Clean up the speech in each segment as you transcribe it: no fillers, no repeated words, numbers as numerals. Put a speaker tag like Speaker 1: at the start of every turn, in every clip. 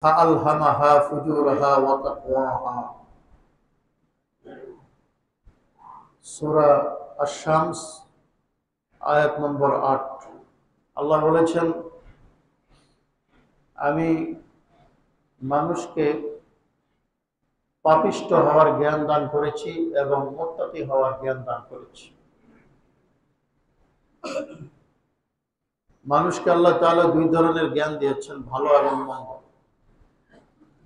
Speaker 1: فألهمها فجورها وتقواها। সূরা আশ-শামস আয়াত নম্বর ৮। আল্লাহ বলেছেন, আমি মানুষকে পাপিষ্ঠ হওয়ার জ্ঞান দান করেছি এবং মুত্তাকি হওয়ার জ্ঞান দান করেছি। মানুষকে আল্লাহ তাআলা দুই ধরনের জ্ঞান দিয়েছেন, ভালো এবং মন্দ।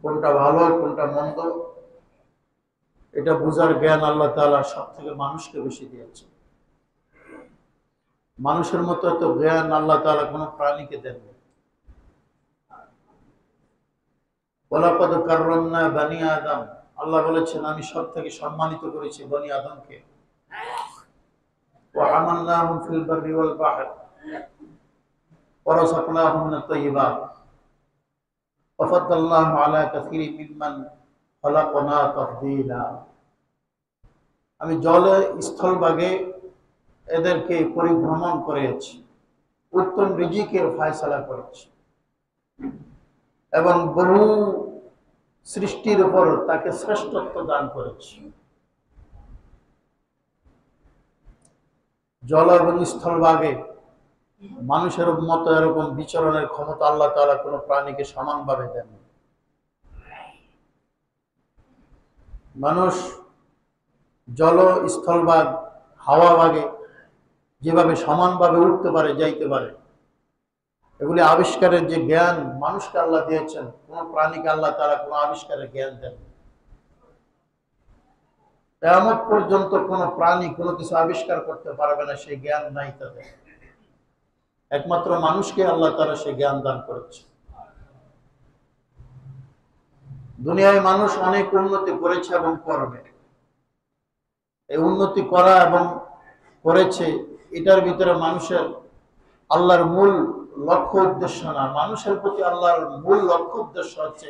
Speaker 1: কোনটা ভালো কোনটা মন্দ এটা বুঝার জ্ঞান আল্লাহ তাআলা সব থেকে মানুষকে বেশি দিয়েছেন। মানুষের মতো এত জ্ঞান আল্লাহ তাআলা কোনো প্রাণীকে দেননি। ওয়ালাকাদ কাররামনা বানি আদম, আল্লাহ বলেছেন আমি সব থেকে সম্মানিত করেছি বনি আদমকে। ওয়া হামালনাহুম ফিল বাররি ওয়াল বাহর ওয়া রাযাকনাহুম মিনাত তাইয়্যিবাত ওয়া ফাদ্দালনাহুম আলা কাসীরিন মিম্মান খালাকনা তাফদীলা। আমি জলে স্থলভাগে এদেরকে পরিভ্রমণ করেছি, উত্তম রিজিকের ফয়সালা করেছি এবং বহু সৃষ্টির উপর তাকে শ্রেষ্ঠত্ব দান করেছি। জল এবং স্থলভাগে মানুষের মতো এরকম বিচরণের ক্ষমতা আল্লাহ তাআলা কোনো প্রাণীকে সমানভাবে দেন। মানুষ জল স্থলভাগ হাওয়া ভাগে যেভাবে সমানভাবে উঠতে পারে যাইতে পারে, এগুলি আবিষ্কারের যে জ্ঞান মানুষকে আল্লাহ দিয়েছেন, কোন প্রাণীকে আল্লাহ তাআলা কোন আবিষ্কারের জ্ঞান দেন। কিয়ামত পর্যন্ত কোন প্রাণী কোনো কিছু আবিষ্কার করতে পারবে না, সেই জ্ঞান নাই তাদের। একমাত্র মানুষকে আল্লাহ তাআলা সেই জ্ঞান দান করেছে। দুনিয়ায় মানুষ অনেক উন্নতি করেছে এবং করবে। এই উন্নতি করা এবং করেছে, এটার ভিতরে মানুষের আল্লাহর মূল লক্ষ্য উদ্দেশ্য না। মানুষের প্রতি আল্লাহর মূল লক্ষ্য উদ্দেশ্য হচ্ছে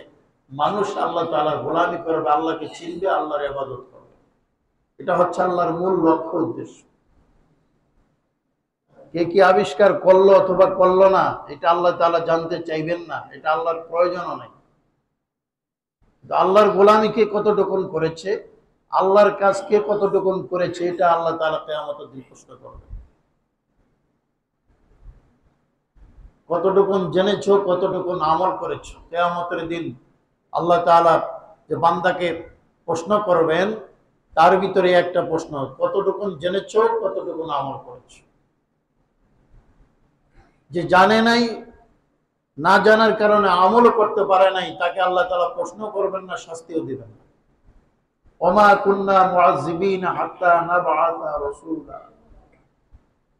Speaker 1: মানুষ আল্লাহ তাআলার গোলামি করবে, আল্লাহকে চিনবে, আল্লাহর ইবাদত করবে। এটা হচ্ছে আল্লাহর মূল লক্ষ্য উদ্দেশ্য। কে কি আবিষ্কার করলো অথবা করলো না, এটা আল্লাহ তাআলা জানতে চাইবেন না, এটা আল্লাহর প্রয়োজনও নাই। আল্লাহর গোলামি কে কতটুকুন করেছে, আল্লাহর কাজ কে কতটুকুন করেছে, এটা আল্লাহ তাআলা কিয়ামতের দিন প্রশ্ন করবে। কতটুকুন জেনেছো, কতটুকুন আমল করেছো, কিয়ামতের দিন আল্লাহ তাআলা যে বান্দাকে প্রশ্ন করবেন, তার ভিতরে একটা প্রশ্ন, কতটুকুন জেনেছো, কতটুকুন আমল করেছো। যে জানে নাই, না জানার কারণে আমলও করতে পারে নাই, তাকে আল্লাহ তাআলা প্রশ্ন করবেন না, শাস্তিও দিবেন না। ওমা কুন্না মুআযযিবিনা হাত্তা নাবআসা রাসূলা।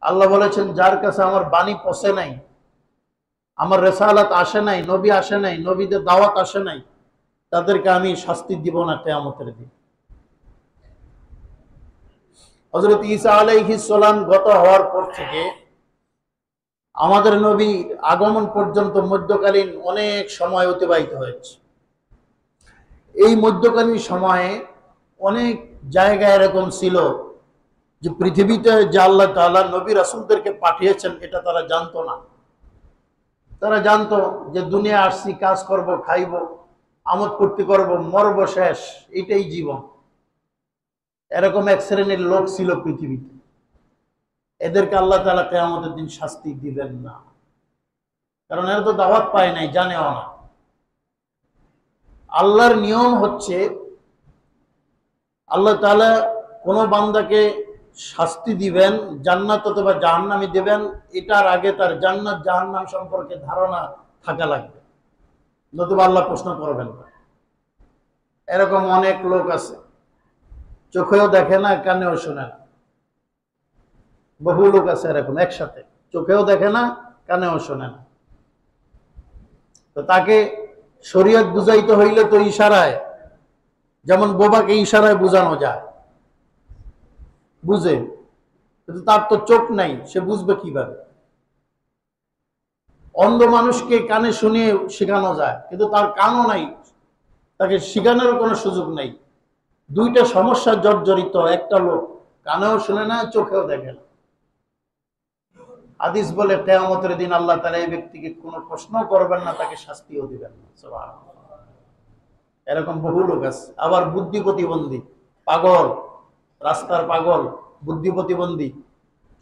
Speaker 1: আল্লাহ বলেছেন, যার কাছে আমার বাণী পৌঁছে নাই, আমার রিসালাত আসে নাই, নবী আসে নাই, নবীদের দাওয়াত আসে নাই, তাদেরকে আমি শাস্তি দিব না কিয়ামতের দিন। হযরত ঈসা আলাইহিস সালাম গত হওয়ার পর থেকে আমাদের নবীর আগমন পর্যন্ত মধ্যকালীন অনেক সময় অতিবাহিত হয়েছে। এই মধ্যকালীন সময়ে অনেক জায়গায় এরকম ছিল যে পৃথিবীতে যে আল্লাহ তাআলা নবী রাসূলদেরকে পাঠিয়েছেন এটা তারা জানতো না। তারা জানতো যে দুনিয়া আসছি, কাজ করব, খাইব, আমোদ ফুর্তি করব, মরব, শেষ, এটাই জীবন। এরকম এক শ্রেণীর লোক ছিল পৃথিবীতে। এদেরকে আল্লাহ তাআলা কিয়ামতের দিন শাস্তি দিবেন না, কারণ এরা তো দাওয়াত পায় নাই, জানেও না। আল্লাহর নিয়ম হচ্ছে আল্লাহ তাআলা কোন বান্দাকে শাস্তি দিবেন, জান্নাত অথবা জাহান্নামে দিবেন, এটার আগে তার জান্নাত জাহান্নাম সম্পর্কে ধারণা থাকা লাগবে, নতুবা আল্লাহ প্রশ্ন করবেন না। এরকম অনেক লোক আছে, চোখেও দেখে না, কানেও শোনে না। বহু লোক আছে এরকম একসাথে, চোখেও দেখে না, কানেও শোনে না। তো তাকে শরীয়ত বুঝাইতে হইলে তো ইশারায়, যেমন বোবাকে ইশারায় বুঝানো যায়, বুঝে, কিন্তু তার তো চোখ নাই, সে বুঝবে কিভাবে? অন্ধ মানুষকে কানে শুনিয়ে শেখানো যায়, কিন্তু তার কানও নাই, তাকে শেখানোর কোনো সুযোগ নাই। দুইটা সমস্যা জর্জরিত, একটা লোক কানেও শুনে না, চোখেও দেখে না। হাদিস বলে কিয়ামতের দিন আল্লাহ তাআলা এই ব্যক্তিকে কোনো প্রশ্ন করবেন না, তাকে শাস্তিও দিবেন না। সুবহানাল্লাহ। এরকম বহু লোক আছে। আবার বুদ্ধি প্রতিবন্ধী, পাগল, রাস্তার পাগল, বুদ্ধি প্রতিবন্ধী,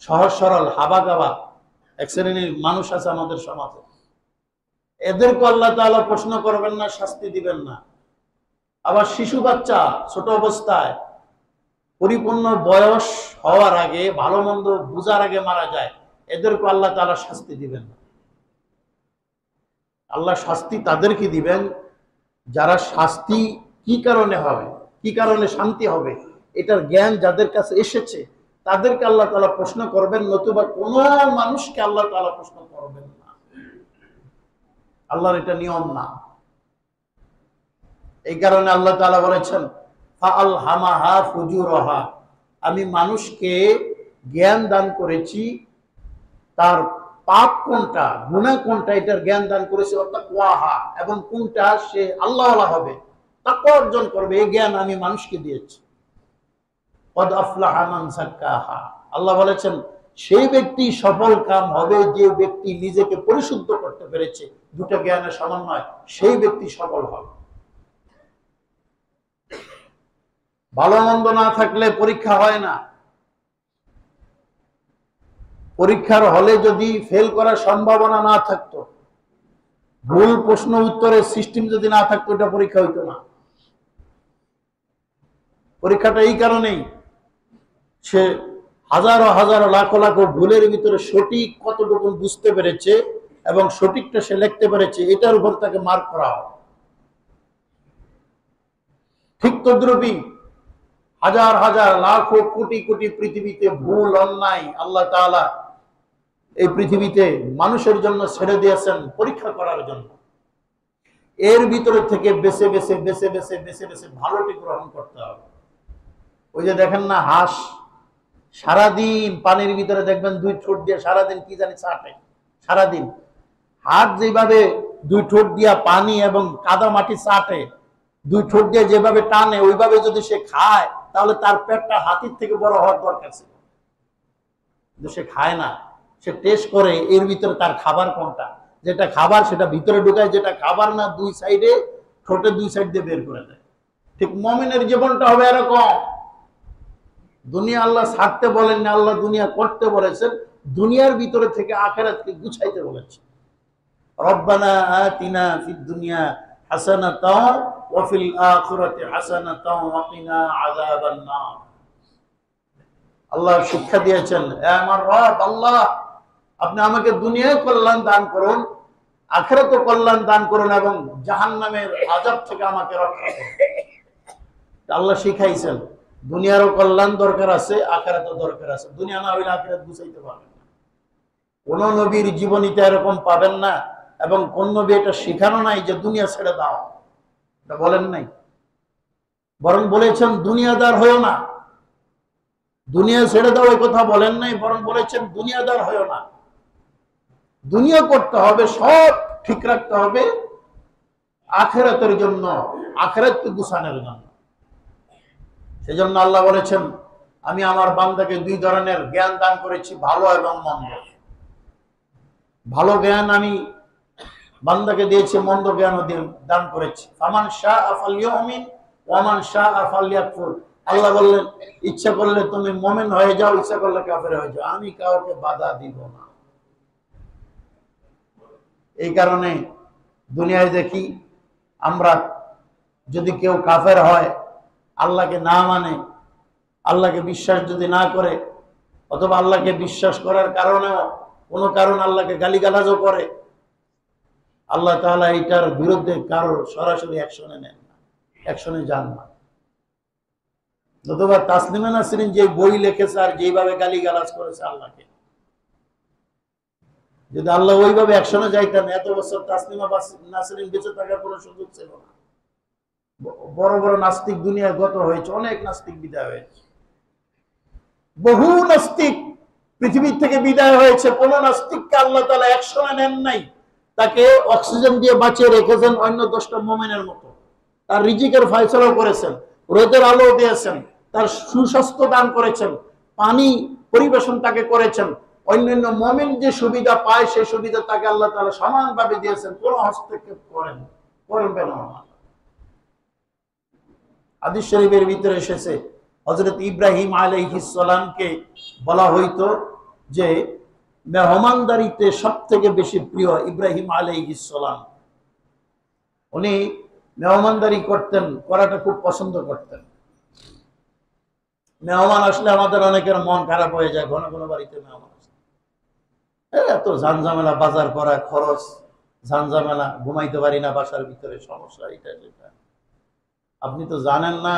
Speaker 1: সহজ সরল হাবা গাবা এক শ্রেণীর মানুষ আছে আমাদের সমাজে। এদেরকে আল্লাহ তাআলা প্রশ্ন করবেন না, শাস্তি দিবেন না। আবার শিশু বাচ্চা ছোট অবস্থায় পরিপূর্ণ বয়স হওয়ার আগে, ভালো মন্দ বুঝার আগে মারা যায়, এদেরকে আল্লাহ তাআলা শাস্তি দিবেন না। আল্লাহ শাস্তি তাদেরকে দিবেন যারা শাস্তি কি কারণে হবে, কি কারণে শান্তি হবে, এটার জ্ঞান যাদের কাছে এসেছে, তাদেরকে আল্লাহ তাআলা প্রশ্ন করবেন, নতুবা কোন মানুষকে আল্লাহ তাআলা প্রশ্ন করবেন না। আল্লাহর এটা নিয়ম না। এই কারণে আল্লাহ তাআলা বলেছেন ফাআলহামাহা ফুজুরহা, আমি মানুষকে জ্ঞান দান করেছি তার পাপ কোনটা, গুনাহ কোনটা, এটার জ্ঞান দান করেছি, অর্থাৎ ওয়াহা, এবং কোনটা সে আল্লাহওয়ালা হবে, তাকওয়া অর্জন করবে, এই জ্ঞান আমি মানুষকে দিয়েছি। কদ আফলাহা মান যাক্কাহা, আল্লাহ বলেছেন সেই ব্যক্তি সফল কাম হবে যে ব্যক্তি নিজেকে পরিশুদ্ধ করতে পেরেছে, দুটো জ্ঞানের সমন্বয়, সেই ব্যক্তি সফল হবে। ভালো মন্দ না থাকলে পরীক্ষা হয় না। পরীক্ষার হলে যদি ফেল করার সম্ভাবনা না থাকতো, ভুল প্রশ্ন উত্তরের সিস্টেম যদি না থাকতো, এটা পরীক্ষা হইতো না। পরীক্ষাটা এই কারণেই, সে হাজারো হাজারো লাখো লাখো ভুলের ভিতরে সঠিক কতটুকু বুঝতে পেরেছে এবং সঠিকটা সে লিখতে পেরেছে, এটার উপর তাকে মার্ক করা হয়। ঠিক তদ্রুপই হাজার হাজার লাখো কোটি কোটি পৃথিবীতে ভুল অন্যায় আল্লাহ তাআলা এই পৃথিবীতে মানুষের জন্য ছেড়ে দিয়েছেন পরীক্ষা করার জন্য। এর ভিতরে থেকে বেছে বেছে বেছে বেছে বেছে বেছে ভালোটি গ্রহণ করতে হবে। ওই যে দেখেন না, হাঁস সারাদিন পানির ভিতরে দেখবেন দুই ঠোঁট দিয়ে সারাদিন কি জানি চাটে, সারাদিন। হাত যেভাবে দুই ঠোঁট দিয়া পানি এবং কাদা মাটি চাটে, দুই ঠোঁট দিয়ে যেভাবে টানে, ওইভাবে যদি সে খায়, তাহলে তার পেটটা হাতির থেকে বড় হওয়ার দরকার ছিল। কিন্তু সে খায় না, সে টেস্ট করে এর ভিতরে তার খাবার কোনটা, যেটা খাবার সেটা ভিতরে ঢুকায়, যেটা খাবার না দুই সাইডে, ঠোঁটের দুই সাইড দিয়ে বের করে দেয়। ঠিক মুমিনের জীবনটা হবে এরকম। দুনিয়া আল্লাহ ছাড়তে বলেন না, আল্লাহ দুনিয়া করতে বলেছেন, দুনিয়ার ভিতরে থেকে আখিরাতকে গুছাইতে বলেছেন। রব্বানা আতিনা ফিদ দুনিয়া হাসানাতাও ওয়া ফিল আখিরাতি হাসানাতাও ওয়া কিনা আযাবান নার। আল্লাহ শিক্ষা দিয়েছেন, হে আমার রব আল্লাহ, আপনি আমাকে দুনিয়ায় কল্যাণ দান করুন, আখিরাতেও কল্যাণ দান করুন, এবং জাহান্নামের আযাব থেকে আমাকে রক্ষা করুন। আল্লাহ শিখাইছেন দুনিয়ারও কল্যাণ দরকার আছে, আখিরাতেও দরকার আছে। দুনিয়া না হইলে আখিরাত বুঝাইতে পারবেন না। কোন নবীর জীবনীতে এরকম পাবেন না, এবং কোন নবী এটা শিখানো নাই যে দুনিয়া ছেড়ে দাও, এটা বলেন নাই। বরং বলেছেন দুনিয়াদার হয়েও না, দুনিয়া ছেড়ে দাও এই কথা বলেন নাই, বরং বলেছেন দুনিয়াদার হয়েও না। দুনিয়া করতে হবে, সব ঠিক রাখতে হবে আখিরাতের জন্য, আখিরাতকে গুছানোর জন্য। সেজন্য আল্লাহ বলেছেন আমি আমার বান্দাকে দুই ধরনের জ্ঞান দান করেছি, ভালো এবং মন্দ। ভালো জ্ঞান আমি বান্দাকে দিয়েছি, মন্দ জ্ঞানও দান করেছি। ফামান শাআ ফালইউমিন ওয়া মান শাআ ফালইয়াকফুর। আল্লাহ বললেন ইচ্ছা করলে তুমি মুমিন হয়ে যাও, ইচ্ছা করলে কাফের হয়ে যাও, আমি কাউকে বাধা দিব না। এই কারণে দুনিয়ায় দেখি আমরা, যদি কেউ কাফের হয়, আল্লাহকে না মানে, আল্লাহকে বিশ্বাস যদি না করে, অথবা আল্লাহকে বিশ্বাস করার কারণেও কোনো কারণ আল্লাহকে গালিগালাজও করে, আল্লাহ তাআলা এটার বিরুদ্ধে কারোর সরাসরি অ্যাকশনে নেন না, অ্যাকশনে যান না। অথবা তাসলিমা নাসরিন যে বই লিখেছে আর যেভাবে গালিগালাজ করেছে আল্লাহকে, যদি আল্লাহ ওইভাবে অ্যাকশনে যাইতেন, এত বছর তাসলিমা নাসরিন বেঁচে থাকার কোনো সুযোগ ছিল না। বড় বড় নাস্তিক দুনিয়া গত হয়েছে, অনেক নাস্তিক বিদায় হয়েছে, বহু নাস্তিক পৃথিবীর থেকে বিদায় হয়েছে। কোন নাস্তিককে আল্লাহ তাআলা অ্যাকশনে নেন নাই, তাকে অক্সিজেন দিয়ে বাঁচিয়ে রেখেছেন অন্য 10টা মুমিনের মতো। তার রিজিকের ফয়সালাও করেছেন, রোদের আলো দিয়েছেন, তার সুস্বাস্থ্য দান করেছেন, পানি পরিবেশন তাকে করেছেন। অন্যান্য মুমিন যে সুবিধা পায়, সেই সুবিধা তাকে আল্লাহ তাআলা সমানভাবে দিয়েছেন, কোনো হস্তক্ষেপ করবেন না। হাদিস শরীফের ভিতরে এসেছে হযরত ইব্রাহিম আলাইহিস সালামকে বলা হইতো যে মেহমানদারিতে সবথেকে বেশি প্রিয় ইব্রাহিম আলাইহিস সালাম। উনি মেহমানদারি করতেন, করাটা খুব পছন্দ করতেন। মেহমান আসলে আমাদের অনেকের মন খারাপ হয়ে যায়, ঘন ঘন বাড়িতে মেহমান আসলে এত ঝানঝামেলা, বাজার করা, খরচ, ঝানঝামেলা, ঘুমাইতে পারি না বাসার ভিতরে, সমস্যা এটা সেটা। আপনি তো জানেন না,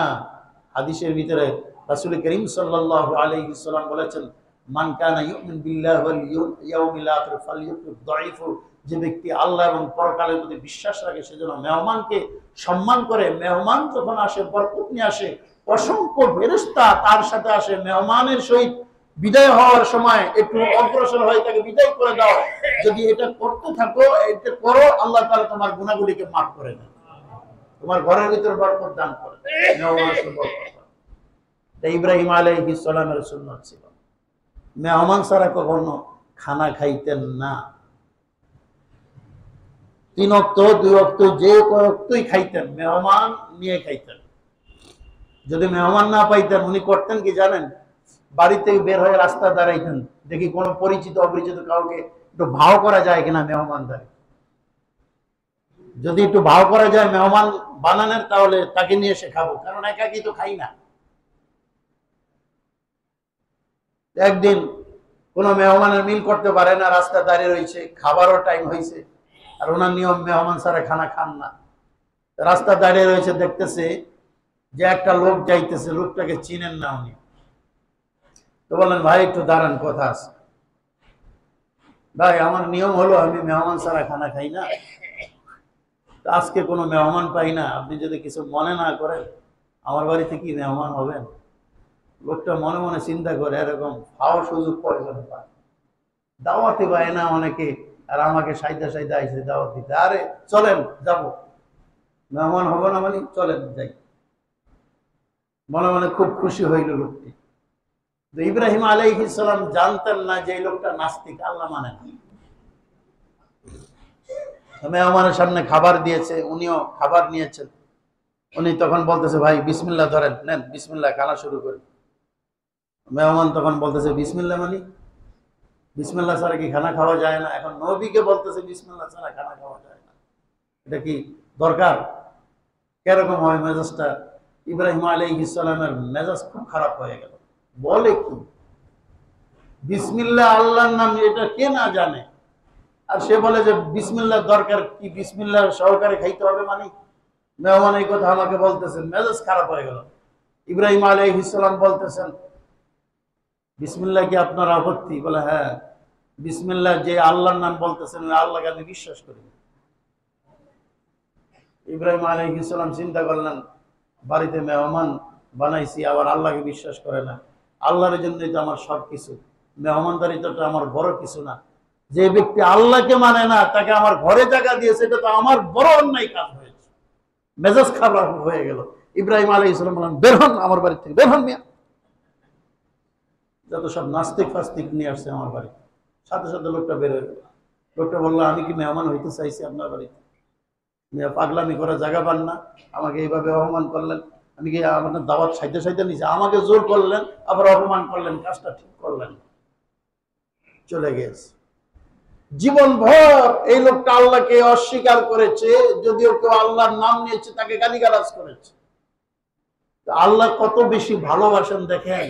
Speaker 1: হাদিসের ভিতরে রাসূল করিম সাল্লাল্লাহু আলাইহি ওয়াসাল্লাম বলেছেন, মান কানা ইউমিন বিল্লাহি ওয়াল ইয়াউমিল আখির ফালইউকরিম দাইফু, যে ব্যক্তি আল্লাহ এবং পরকালের প্রতি বিশ্বাস রাখে সেজন্য মেহমানকে সম্মান করে। মেহমান যখন আসে, বরকত নিয়ে আসে, অসংখ্য ফেরেশতা তার সাথে আসে। মেহমানের সহিত বিদায় হওয়ার সময় একটু অগ্রসর হয়ে তাকে বিদায় করে দাও, যদি এটা করতে থাকো, এটা করো, আল্লাহ তাআলা তোমার গুনাহগুলিকে মাফ করে দেন, তোমার ঘরের ভিতরে বরকত দান করে। মেহমানের বরকত, এটা ইব্রাহিম আলাইহিস সালামের সুন্নাত ছিল। মেহমান ছাড়া কখনো খানা খাইতেন না। 3 ওয়াক্ত 2 ওয়াক্ত যে কয়েকটই খাইতেন, মেহমান নিয়ে খাইতেন। যদি মেহমান না পাইতেন, উনি করতেন কি জানেন? বাড়ি থেকে বের হয়ে রাস্তা দাঁড়াইতেন, দেখি কোনো পরিচিত অপরিচিত কাউকে একটু ভাও করা যায় কিনা মেহমানদারি। যদি একটু ভাও করা যায় মেহমান বানানোর, তাহলে তাকে নিয়ে এসে খাবো, কারণ একাকি তো খাই না। একদিন কোনো মেহমানের মিল করতে পারে না, রাস্তা দাঁড়িয়ে রয়েছে, খাবারও টাইম হয়েছে, আর ওনার নিয়ম মেহমান ছাড়া খানা খান না। রাস্তা দাঁড়িয়ে রয়েছে, দেখতেছে যে একটা লোক যাইতেছে, লোকটাকে চিনেন না উনি। তো বললেন, ভাই একটু দাঁড়ান, কথা আছে। ভাই আমার নিয়ম হলো আমি মেহমান ছাড়া খানা খাই না, আজকে কোনো মেহমান পাই না, আপনি যদি কিছু মনে না করেন আমার বাড়িতে কি মেহমান হবেন? লোকটা মনে মনে চিন্তা করে, এরকম পাওয়ার সুযোগ প্রয়োজন পায়, দাওয়াতে পায় না অনেকে, আর আমাকে সাইদা সাইদা আইসে দাওয়াত দিতে। আরে চলেন যাব, মেহমান হবো না মানে চলেন যাই। মনে মনে খুব খুশি হইল লোকটি। তো ইব্রাহিম আলাইহিস সালাম জানতেন না যে এই লোকটা নাস্তিক, আল্লাহ মানে না। মেহমানের সামনে খাবার দিয়েছে, উনিও খাবার নিয়েছেন। উনি তখন বলতেছে, ভাই বিসমিল্লাহ ধরেন, নেন বিসমিল্লাহ, খানা শুরু করি। মেহমান তখন বলতেছে, বিসমিল্লাহ মানে? বিসমিল্লাহ ছাড়া কি খানা খাওয়া যায় না? এখন নবীকে বলতেছে বিসমিল্লাহ ছাড়া খানা খাওয়া যায় না, এটা কি দরকার? কিরকম হয় মেজাজটা? ইব্রাহিম আলাইহিস সালামের মেজাজ খুব খারাপ হয়ে গেল। বলে কি বিসমিল্লাহ আল্লাহর নাম, এটা কে না জানে? আর সে বলে যে বিসমিল্লাহ দরকার কি, বিসমিল্লাহ সহকারে খাইতে হবে মানে? মেহমান এই কথা আমাকে বলতেছেন, মেজাজ খারাপ হয়ে গেল। ইব্রাহিম আলাইহিস সালাম বলতেছেন, বিসমিল্লাহ কি আপনার আপত্তি? বলে হ্যাঁ, বিসমিল্লাহ যে আল্লাহর নাম বলতেছেন ওই আল্লাহকে আমি বিশ্বাস করি। ইব্রাহিম আলাইহিস সালাম চিন্তা করলেন, বাড়িতে মেহমান বানাইছি, আবার আল্লাহকে বিশ্বাস করে না। আল্লাহর জন্যই তো আমার সব কিছু, মেহমানদারিটা আমার বড় কিছু না। যে ব্যক্তি আল্লাহকে মানে না, তাকে আমার ঘরে জায়গা দিয়েছে, এটা তো আমার বড় অন্যায় কাজ হয়েছে। মেজাজ খারাপ হয়ে গেল। ইব্রাহিম আলাইহিস সালাম বললেন, বের হন আমার বাড়ি থেকে, বের হন মিয়া। যত সব নাস্তিক ফাস্তিক নিয়ে আসছে আমার বাড়ি। সাথে সাথে লোকটা বের হয়ে গেল। লোকটা বললো, আমি কি মেহমান হইতে চাইছি আপনার বাড়িতে? পাগলামি করার জায়গা পান না, আমাকে এইভাবে অপমান করলেন। আমি কি আপনার দাওয়াত সাইতে সাইতে নিয়েছি? আমাকে জোর করলেন, আবার অপমান করলেন, কাজটা ঠিক করলেন। চলে গেছে। জীবন ভর এই লোকটা আল্লাহকে অস্বীকার করেছে, যদিও কেউ আল্লাহর নাম নিয়েছে তাকে গালিগালাজ করেছে। আল্লাহ কত বেশি ভালোবাসেন দেখেন।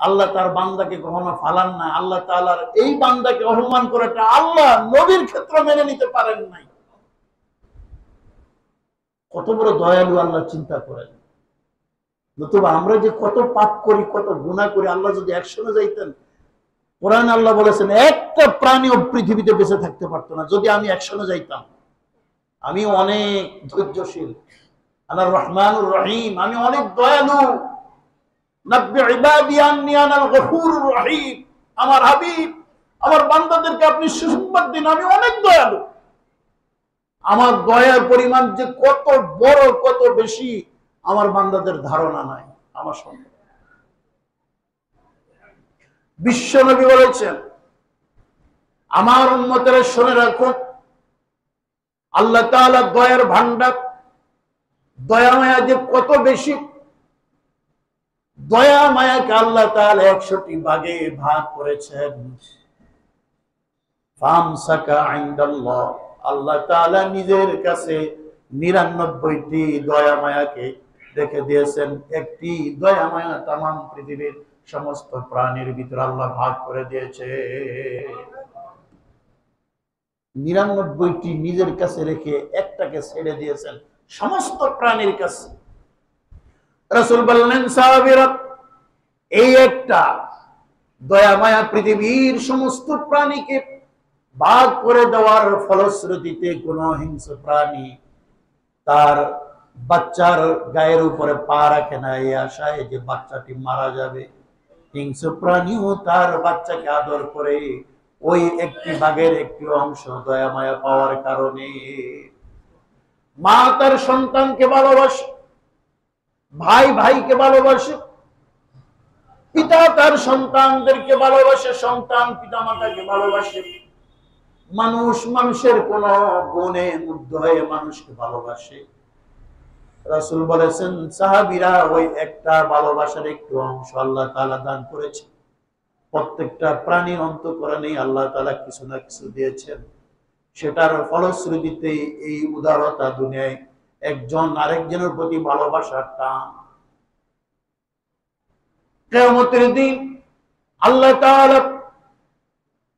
Speaker 1: আল্লাহ তার বান্দাকে কখনো ফালান না। আল্লাহ তাআলার এই বান্দাকে অপমান করাটা আল্লাহ নবীর ক্ষেত্রে মেনে নিতে পারেন নাই। কত বড় দয়ালু আল্লাহ, চিন্তা করেন। নতুবা আমরা যে কত পাপ করি, কত গুনাহ করি, আল্লাহ যদি একসঙ্গে যাইতেন, কোরআন আল্লাহ বলেছেন একটা প্রাণীও পৃথিবীতে বেঁচে থাকতে পারতো না যদি আমি একসঙ্গে যাইতাম। আমি অনেক ধৈর্যশীল, আল্লাহ রহমানুর রহিম, আমি অনেক দয়ালু। নাব্বি ইবাদি আন্নী আনাল গফুরুর রহিম, আমার হাবিব আমার বান্দাদেরকে আপনি সুসংবাদ দিন, আমি অনেক দয়ালু। আমার দয়ার পরিমাণ যে কত বড়, কত বেশি, আমার বান্দাদের ধারণা নাই আমার সম্পর্কে। বিশ্ব নবী বলেছেন, আমার উম্মতেরা শুনে রাখো, আল্লাহ তাআলা দয়ার ভান্ডার। দয়া মায়া যে কত বেশি, দয়া মায়াকে আল্লাহ তাআলা 100টি ভাগে ভাগ করেছেন। ফামসাকা ইনদাল্লাহ, আল্লাহ তাআলা নিজের কাছে 99টি দয়া মায়াকে রেখে দিয়েছেন। একটি দয়া মায়া তামাম পৃথিবীর সমস্ত প্রাণীর ভিতর আল্লাহ ভাগ করে দিয়েছে। 99টি নিজের কাছে রেখে একটাকে ছেড়ে দিয়েছেন সমস্ত প্রাণীর কাছে। রাসূল বললেন, সাহাবীরা, এই একটা দয়া মায়া পৃথিবীর সমস্ত প্রাণীকে ভাগ করে দেওয়ার ফলশ্রুতিতে কোন হিংস্র প্রাণী তার বাচ্চার গায়ের উপরে পা রাখে না এই আশায় যে বাচ্চাটি মারা যাবে। হিংস্র প্রাণীও তার বাচ্চাকে আদর করে ওই একটি ভাগের একটি অংশ দয়া মায়া পাওয়ার কারণে। মা তার সন্তানকে ভালোবাসে, ভাই ভাইকে ভালোবাসে, পিতা তার সন্তানদেরকে ভালোবাসে, সন্তান পিতা মাতাকে ভালোবাসে। মানুষ মানুষের কোন গুণে মুগ্ধ হয়ে মানুষকে ভালোবাসে। রাসূল বলেছেন, সাহাবীরা ওই একটা ভালোবাসার একটু অংশ আল্লাহ তাআলা দান করেছে। প্রত্যেকটা প্রাণীর অন্তঃকরণে আল্লাহ তাআলা কিছু না কিছু দিয়েছেন। সেটার ফলশ্রুতিতে এই উদারতা দুনিয়ায় একজন আরেকজনের প্রতি ভালোবাসার টান। কিয়ামতের দিন আল্লাহ তাআলা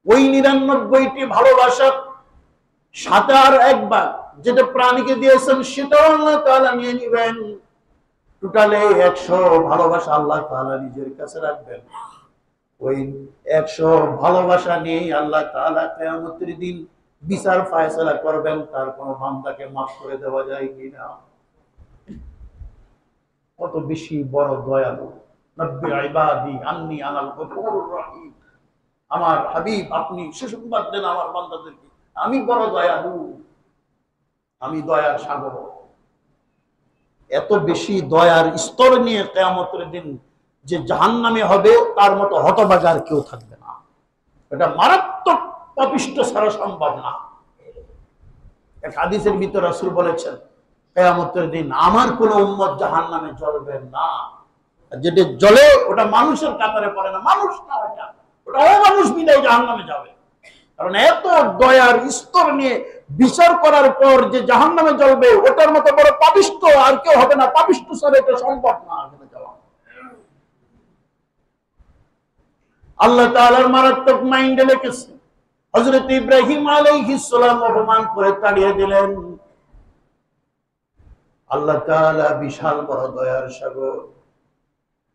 Speaker 1: ওই 99টি ভালোবাসা সাথে আর একবার যেটা প্রাণীকে দিয়েছেন সেটাও আল্লাহ তাআলা নিয়ে নিবেন। টোটালে 100 ভালোবাসা আল্লাহ তাআলা নিজের কাছে রাখবেন। ওই 100 ভালোবাসা নিয়েই আল্লাহ তাআলা কিয়ামতের দিন বিচার ফায়সালা করবেন, তার কোন বান্দাকে মাফ করে দেওয়া যায় কিনা। কত বেশি বড় দয়ালু। নব্বি ইবাদি আন্নী আনাল গফুরুর রহিম। আমার হাবিব আপনি সুসংবাদ দেন আমার বান্দাদেরকে, আমি বড় দয়ালু, আমি দয়ার সাগর। এত বেশি দয়ার স্তর নিয়ে কিয়ামতের দিন যে জাহান্নামে হবে তার মতো হতভাগা আর কেউ থাকবে না। এটা মারাত্মক পাপিষ্ঠ ছাড়া সম্ভব না। এক হাদিসের ভিতর রাসূল বলেছেন, কিয়ামতের দিন আমার কোন উম্মত জাহান্নামে জ্বলবে না। যেটা জ্বলে ওটা মানুষের কাতারে পড়ে না, মানুষ না, ওটা অমানুষ বিদায় জাহান্নামে যাবে। কারণ এত দয়ার স্তর নিয়ে বিচার করার পর যে জাহান্নামে জ্বলবে ওটার মতো বড় পাপিষ্ঠ আর কেউ হবে না। পাপিষ্ঠ ছাড়া এটা সম্ভব না যাওয়া। আল্লাহ তাআলার মারাত্মক মাইন্ডে লিখেছে, হযরত ইব্রাহিম আলাইহিস সালাম অপমান করে তাড়িয়ে দিলেন। আল্লাহ তাআলা বিশাল বড় দয়ার সাগর,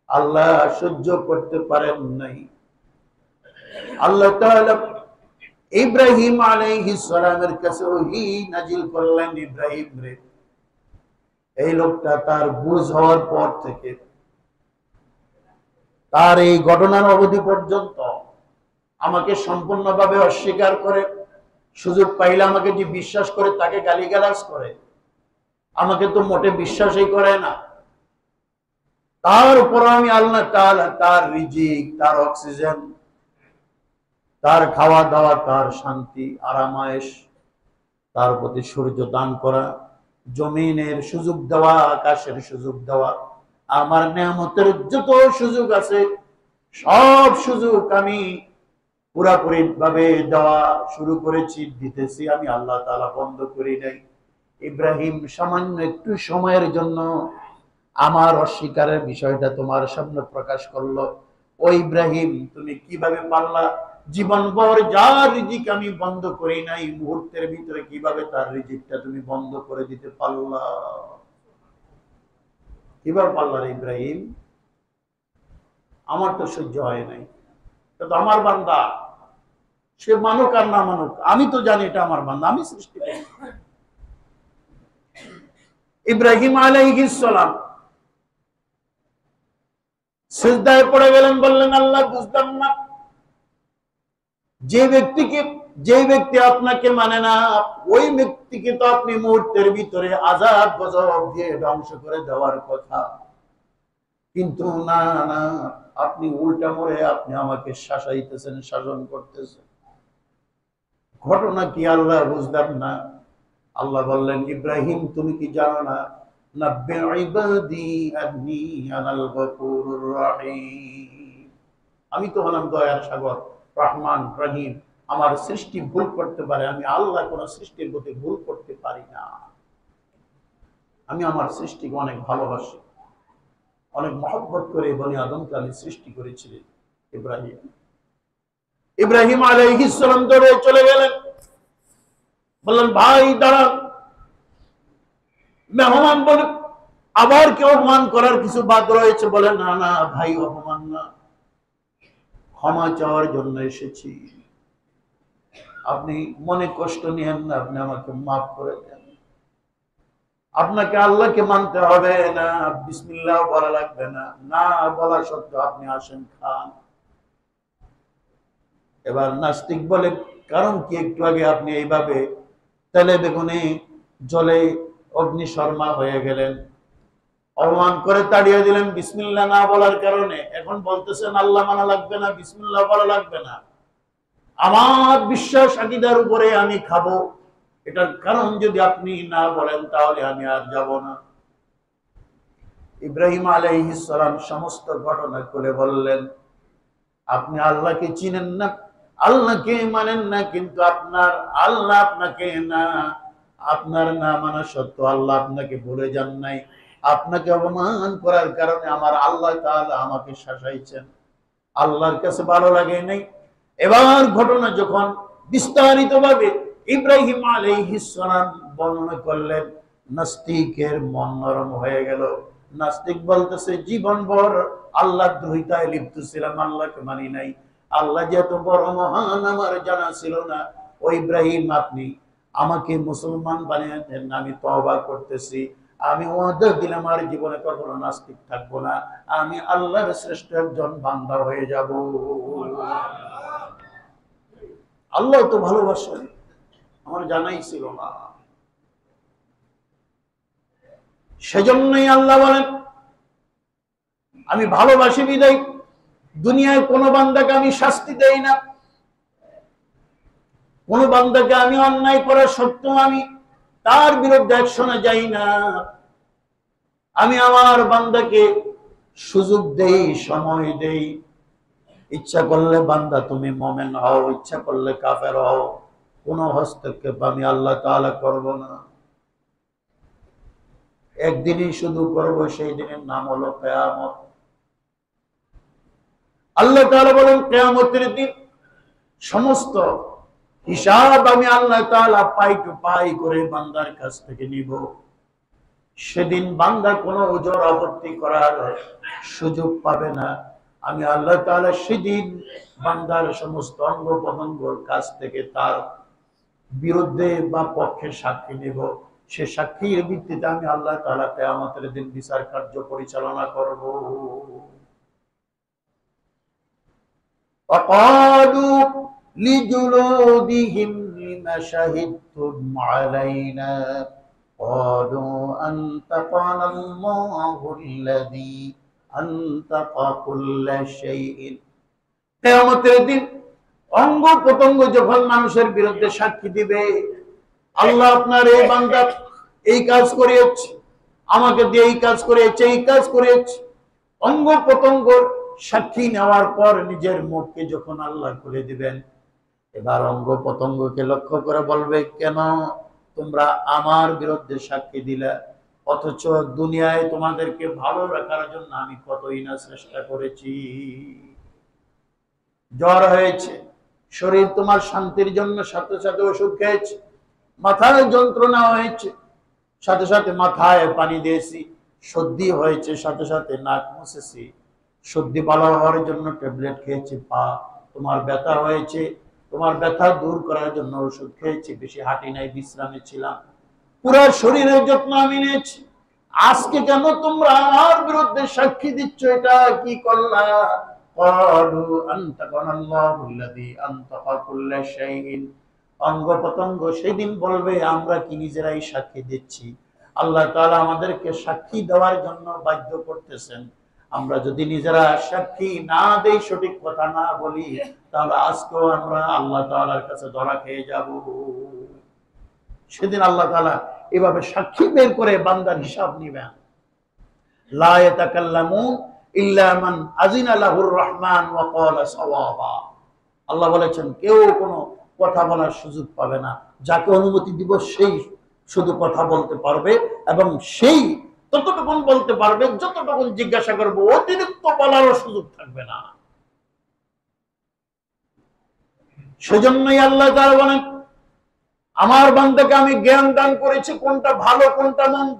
Speaker 1: আল্লাহ সহ্য করতে পারেন নাই। আল্লাহ তাআলা ইব্রাহিম আলাইহিস সালামের কাছে ওহী নাজিল করলেন, ইব্রাহিম রে, এই লোকটা তার বুঝ হওয়ার পর থেকে তার এই ঘটনার অবধি পর্যন্ত আমাকে সম্পূর্ণভাবে অস্বীকার করে, সুযোগ পাইলে আমাকে যে বিশ্বাস করে তাকে গালিগালাজ করে, আমাকে তো মোটে বিশ্বাসই করে না। তার উপর আমি আল্লাহ তাআলা তার রিজিক, তার অক্সিজেন, তার খাওয়া দাওয়া, তার শান্তি আরামায়েশ, তার প্রতি সূর্য দান করা, জমিনের সুযোগ দেওয়া, আকাশের সুযোগ দেওয়া, আমার নেয়ামতের যত সুযোগ আছে সব সুযোগ আমি পুরাপুরি ভাবে দেওয়া শুরু করেছি, দিতেছি আমি আল্লাহ তাআলা, বন্ধ করি নাই। ইব্রাহিম সামান্য একটু সময়ের জন্য আমার অস্বীকারের বিষয়টা তোমার সামনে প্রকাশ করলো। ও ইব্রাহিম, তুমি কিভাবে পারলা জীবনভর যার রিজিক আমি বন্ধ করি নাই, মুহূর্তের ভিতরে কিভাবে তার রিজিকটা তুমি বন্ধ করে দিতে পারলা? কিভাবে পারলা রে ইব্রাহিম? আমার তো সহ্য হয় নাই। তো আমার বান্দা, সে মানুক আর না মানুক, আমি তো জানি এটা আমার বান্দা, আমি সৃষ্টি করি। ইব্রাহিম আলাইহিস সালাম সিজদায় পড়ে গেলেন, বললেন, আল্লাহ বুঝতাম না, যে ব্যক্তি আপনাকে মানে না ওই ব্যক্তিকে তো আপনি মুহূর্তের ভিতরে আযাব গজব দিয়ে ধ্বংস করে দেওয়ার কথা, কিন্তু না না, আপনি উল্টা মোড়ে আপনি আমাকে শাসাইতেছেন, শাসন করতেছেন। ঘটনা কি আল্লাহ বুঝলাম না। আল্লাহ বললেন, ইব্রাহিম তুমি কি জানো না নাব্বি ইবাদি আন্নী আনাল গফুরুর রহিম। আমি তো হলাম দয়ার সাগর, রহমান রহিম। আমার সৃষ্টি ভুল করতে পারে, আমি আল্লাহ কোন সৃষ্টির প্রতি ভুল করতে পারি না। আমি আমার সৃষ্টিকে অনেক ভালোবাসি, অনেক মহব্বত করে বনি আদমকে আমি সৃষ্টি করেছিলেন। ইব্রাহিম ইব্রাহিম আলাইহিস সালাম দৌড়ে চলে গেলেন, বললেন ভাই দাঁড়ান। মেহমান বলে আবার কি অপমান করার কিছু বাদ রয়েছে? বলে না না ভাই, অপমান না, ক্ষমা চাওয়ার জন্য এসেছি। আপনি মনে কষ্ট নিয়েন না, আপনি আমাকে মাফ করে দেন। আপনাকে আল্লাহকে মানতে হবে না, বিসমিল্লাহ বলা লাগবে না, না বলা সত্ত্বেও আপনি আসেন, খান। এবার নাস্তিক বলে কারণ কি? একটু আগে আপনি এইভাবে তেলে বেগুনে জলে অগ্নিশর্মা হয়ে গেলেন, অপমান করে তাড়িয়ে দিলেন বিসমিল্লাহ না বলার কারণে। এখন বলতেছেন আল্লাহ মানা লাগবে না, বিসমিল্লাহ বলা লাগবে না, আমার বিশ্বাস আকীদার উপরে আমি খাবো, এটার কারণ যদি আপনি না বলেন তাহলে আমি আর যাব না। ইব্রাহিম আলাইহিস সালাম সমস্ত ঘটনা খুলে বললেন, আপনি আল্লাহকে চিনেন না, আল্লাহকে মানেন না, কিন্তু আপনার আল্লাহ আপনাকে না, আপনার না মানা সত্ত্বেও আল্লাহ আপনাকে ভুলে যান নাই। আপনাকে অপমান করার কারণে আমার আল্লাহ তাআলা আমাকে শাসাইছেন, আল্লাহর কাছে ভালো লাগে নাই। এবার ঘটনা যখন বিস্তারিতভাবে ইব্রাহিম আলাইহিস সালাম বর্ণনা করলেন, নাস্তিকের মন নরম হয়ে গেল। নাস্তিক বলতেছে জীবনভর আল্লাহ দ্রোহিতায় লিপ্ত ছিলাম, আল্লাহকে মানি নাই, আল্লাহ যে এত বড় মহান আমার জানা ছিল না। ও ইব্রাহিম, আপনি আমাকে মুসলমান বানিয়ে দেন, আমি তওবা করতেছি, আমি ওয়াদা দিলাম আর জীবনে কখনো নাস্তিক থাকবো না, আমি আল্লাহর শ্রেষ্ঠ একজন বান্দা হয়ে যাব। আল্লাহ তো ভালোবাসেন, আমার জানাই ছিল না। সেজন্যই আল্লাহ বলেন আমি ভালোবাসি বিদায় দুনিয়ায় কোন বান্দাকে আমি শাস্তি দেই না, কোন বান্দাকে আমি অন্যায় করা সত্ত্বেও আমি তার বিরুদ্ধে অ্যাকশনে যাই না। আমি আমার বান্দাকে সুযোগ দেই, সময় দেই। ইচ্ছা করলে বান্দা তুমি মুমিন হও, ইচ্ছা করলে কাফের হও, কোন হস্তক্ষেপ আমি আল্লাহ তাআলা করব না। একদিনই শুধু করব, সেই দিনের নাম হলো কিয়ামত। আল্লাহ তাআলা বলেন কিয়ামতের দিন সমস্ত হিসাব আমি আল্লাহ তাআলা পাই টু পাই করে বান্দার কাছ থেকে নিব। সেদিন বান্দা কোনো ওজর আপত্তি করার সুযোগ পাবে না। আমি আল্লাহ তাআলা সেদিন বান্দার সমস্ত অঙ্গ প্রত্যঙ্গের কাছ থেকে তার বিরুদ্ধে বা পক্ষে সাক্ষী নেব। সে সাক্ষীর ভিত্তিতে আমি আল্লাহ তাআলা কিয়ামতের দিন বিচার কার্য পরিচালনা করব। وقالوا لجلودهم لم شهدتم علينا قالوا أنطقنا الله الذي أنطق كل شيء। কিয়ামতের দিন অঙ্গ প্রত্যঙ্গ যখন মানুষের বিরুদ্ধে সাক্ষী দিবে, আল্লাহ আপনার এই বান্দা এই কাজ করেছে, আমাকে দিয়ে এই কাজ করেছে, এই কাজ করেছে, অঙ্গ প্রত্যঙ্গর সাক্ষী নেওয়ার পর নিজের মুখকে যখন আল্লাহ খুলে দিবেন, এবার অঙ্গ প্রত্যঙ্গকে লক্ষ্য করে বলবে কেন তোমরা আমার বিরুদ্ধে সাক্ষী দিলে, অথচ দুনিয়ায় তোমাদেরকে ভালো রাখার জন্য আমি কতই না চেষ্টা করেছি। জ্বর হয়েছে, শরীর তোমার শান্তির জন্য সাথে সাথে ওষুধ খেয়েছে, মাথায় যন্ত্রণা হয়েছে, সাথে সাথে মাথায় পানি দিয়েছি, সর্দি হয়েছে, সাথে সাথে নাক মুছেছি, সর্দি ভালো হওয়ার জন্য ট্যাবলেট খেয়েছি, পা তোমার ব্যথা হয়েছে, তোমার ব্যথা দূর করার জন্য ওষুধ খেয়েছি, বেশি হাঁটি নাই, বিশ্রামে ছিলাম, পুরো শরীরের যত্ন আমি নিয়েছি। আজকে কেন তোমরা আমার বিরুদ্ধে সাক্ষী দিচ্ছ? এটা কি করলা? অঙ্গ প্রত্যঙ্গ সেদিন বলবে আমরা কি নিজেরাই সাক্ষী দিচ্ছি? আল্লাহ তাআলা আমাদেরকে সাক্ষী দেওয়ার জন্য বাধ্য করতেছেন। আমরা যদি নিজেরা সাক্ষী না দেই, সঠিক কথা না বলি, তাহলে আজকেও আমরা আল্লাহ তাআলার কাছে ধরা খেয়ে যাব। সেদিন আল্লাহ তাআলা এভাবে সাক্ষী বের করে বান্দার হিসাব নিবেন। লা ইয়াতাকাল্লামুন ইল্লা মান আযিনা লাহুর রহমান ওয়া ক্বালা সাওয়াবা। আল্লাহ বলেছেন কেউ কোনো কথা বলার সুযোগ পাবে না, যাকে অনুমতি দিব সেই শুধু কথা বলতে পারবে, এবং সেই ততটুকু বলতে পারবে যতটুকু জিজ্ঞাসা করবো, অতিরিক্ত বলারও সুযোগ থাকবে না। সেজন্যই আল্লাহ তাআলা বলেন আমার বান্দাকে আমি জ্ঞান দান করেছি কোনটা ভালো কোনটা মন্দ।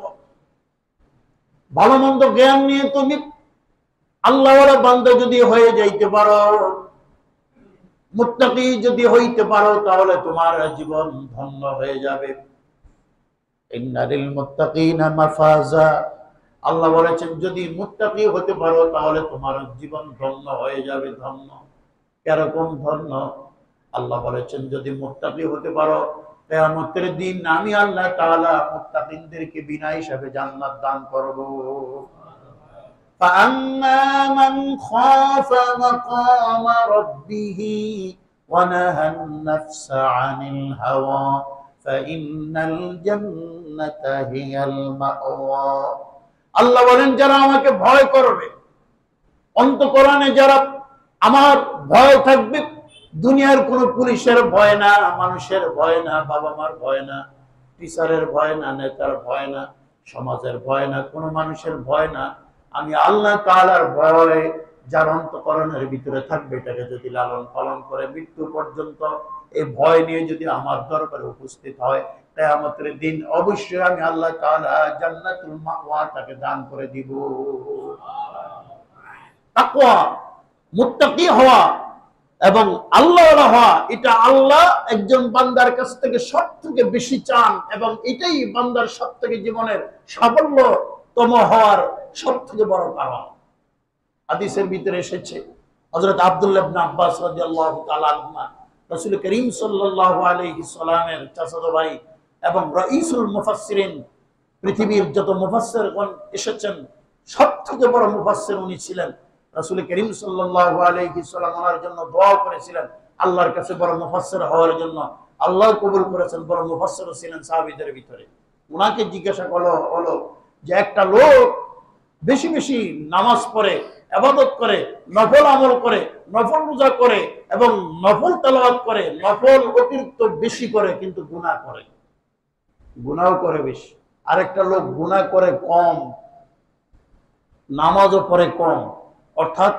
Speaker 1: ভালো মন্দ জ্ঞান নিয়ে তুমি আল্লাহওয়ালা বান্দা যদি হয়ে যাইতে পারো, মুত্তাকি যদি হইতে পারো, তাহলে তোমার জীবন ধন্য হয়ে যাবে। ইন্নালিল মুত্তাকিনা মাফাজা, আল্লাহ বলেছেন যদি মুত্তাকি হতে পারো তাহলে তোমার জীবন ধন্য হয়ে যাবে। ধন্য কিরকম ধন্য? আল্লাহ বলেছেন যদি মুত্তাকি হতে পারো, কিয়ামতের দিন আমি আল্লাহ তাআলা মুত্তাকিনদেরকে বিনা হিসাবে জান্নাত দান করব। فأما من خاف مقام ربه ونهى النفس عن الهوى فإن الجنة هي المأوى। আল্লাহ বলেন যারা আমাকে ভয় করবে, অন্তঃকরণে যারা আমার ভয় থাকবে, দুনিয়ার কোন পুলিশের ভয় না, মানুষের ভয় না, বাবা মার ভয় না, টিচারের ভয় না, নেতার ভয় না, সমাজের ভয় না, কোন মানুষের ভয় না, আমি আল্লাহ তাআলার ভয় যার অন্তঃকরণের ভিতরে থাকবে, এটাকে যদি লালন পালন করে মৃত্যু পর্যন্ত এই ভয় নিয়ে যদি আমার দরবারে উপস্থিত হয়, কিয়ামতের দিন অবশ্যই আমি আল্লাহ তাআলা জান্নাতুল মাওয়া তাকে দান করে দিব। তাকওয়া, মুত্তাকি হওয়া এবং আল্লাহওয়ালা হওয়া, এটা আল্লাহ একজন বান্দার কাছ থেকে সবথেকে বেশি চান, এবং এটাই বান্দার সবথেকে জীবনের সাফল্যতম হওয়ার সবথেকে বড় কারণ। হাদিসের ভিতরে এসেছে হযরত আব্দুল্লাহ ইবনে আব্বাস রাদিয়াল্লাহু তাআলা আনহুমা রাসূল করিম সাল্লাল্লাহু আলাইহি সাল্লামের চাচাতো ভাই এবং রাইসুল মুফাসসিরিন, পৃথিবীর যত মুফাসসিরগণ এসেছেন সবথেকে বড় মুফাসসির উনি ছিলেন। রাসূল করিম সাল্লাল্লাহু আলাইহি সাল্লাম ওনার জন্য দোয়া করেছিলেন আল্লাহর কাছে বড় মুফাসসির হওয়ার জন্য। আল্লাহ কবুল করেছেন, বড় মুফাসসির ছিলেন সাহাবীদের ভিতরে। উনাকে জিজ্ঞাসা হলো যে একটা লোক বেশি বেশি নামাজ পড়ে, ইবাদত করে, নফল আমল করে, নফল রোজা করে এবং নফল তেলাওয়াত করে, নফল অতিরিক্ত বেশি করে, কিন্তু গুনাহ করে, গুনাহও করে বেশি। আরেকটা লোক গুনাহ করে কম, নামাজও পড়ে কম, অর্থাৎ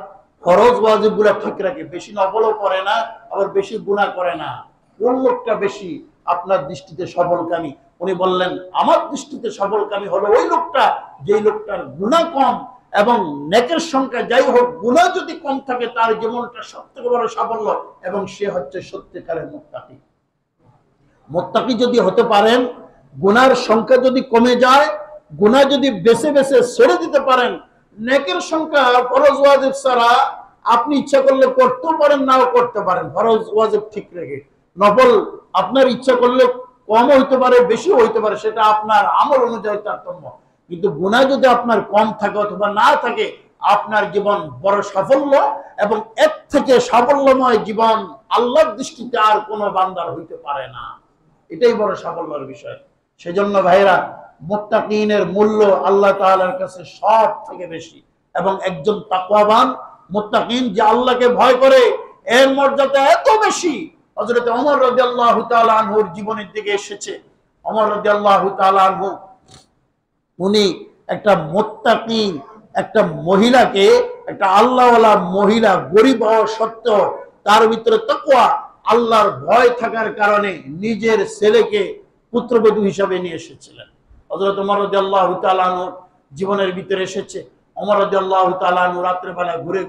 Speaker 1: ফরজ ওয়াজিবগুলো ঠিক রাখে, বেশি নফলও করে না, আবার বেশি গুনাহ করে না। কোন লোকটা বেশি আপনার দৃষ্টিতে সফলকামী? উনি বললেন আমার দৃষ্টিতে সফলকামী হলো ওই লোকটা যেই লোকটার গুনাহ কম এবং নেকের সংখ্যা যাই হোক, গুনাহ যদি কম থাকে তার জীবনটা সবথেকে বড় সাফল্য, এবং সে হচ্ছে সত্যিকারের মুত্তাকি। মুত্তাকি যদি হতে পারেন, গুনার সংখ্যা যদি কমে যায়, গুনাহ যদি বেছে বেছে ছেড়ে দিতে পারেন, নেকের সংখ্যা ফরজ ওয়াজিব ছাড়া আপনি ইচ্ছা করলে করতেও পারেন, নাও করতে পারেন, ফরজ ওয়াজিব ঠিক রেখে। নফল আপনার ইচ্ছা করলে কম হইতে পারে, বেশি হইতে পারে, সেটা আপনার আমল অনুযায়ী তারতম্য। কিন্তু গুনাহ যদি আপনার কম থাকে অথবা না থাকে, আপনার জীবন বড় সাফল্য, এবং এর থেকে সাফল্যময় জীবন আল্লাহর দৃষ্টিতে আর কোনো বান্দার হইতে পারে না। এটাই বড় সাফল্যের বিষয়। সেজন্য ভাইরা, মুত্তাকিনের মূল্য আল্লাহ তাআলার কাছে সব থেকে বেশি, এবং একজন তাকওয়াবান মুত্তাকিন যে আল্লাহকে ভয় করে, এর মর্যাদা এত বেশি। হযরত ওমর রাদিয়াল্লাহু তাআলা আনহুর জীবনের দিকে এসেছে। ওমর রাদিয়াল্লাহু তাআলা আনহু উনি একটা মুত্তাকি একটা মহিলাকে, একটা আল্লাহওয়ালা মহিলা, গরিব হওয়া সত্ত্বেও তার ভিতরে তাকওয়া, আল্লাহর ভয় থাকার কারণে নিজের ছেলেকে পুত্রবধূ হিসাবে নিয়ে এসেছিলেন। হযরত ওমর রাদিয়াল্লাহু তাআলা আনহু জীবনের ভিতরে এসেছে। ওমর রাদিয়াল্লাহু তাআলা আনহু রাতের বেলা ঘুরে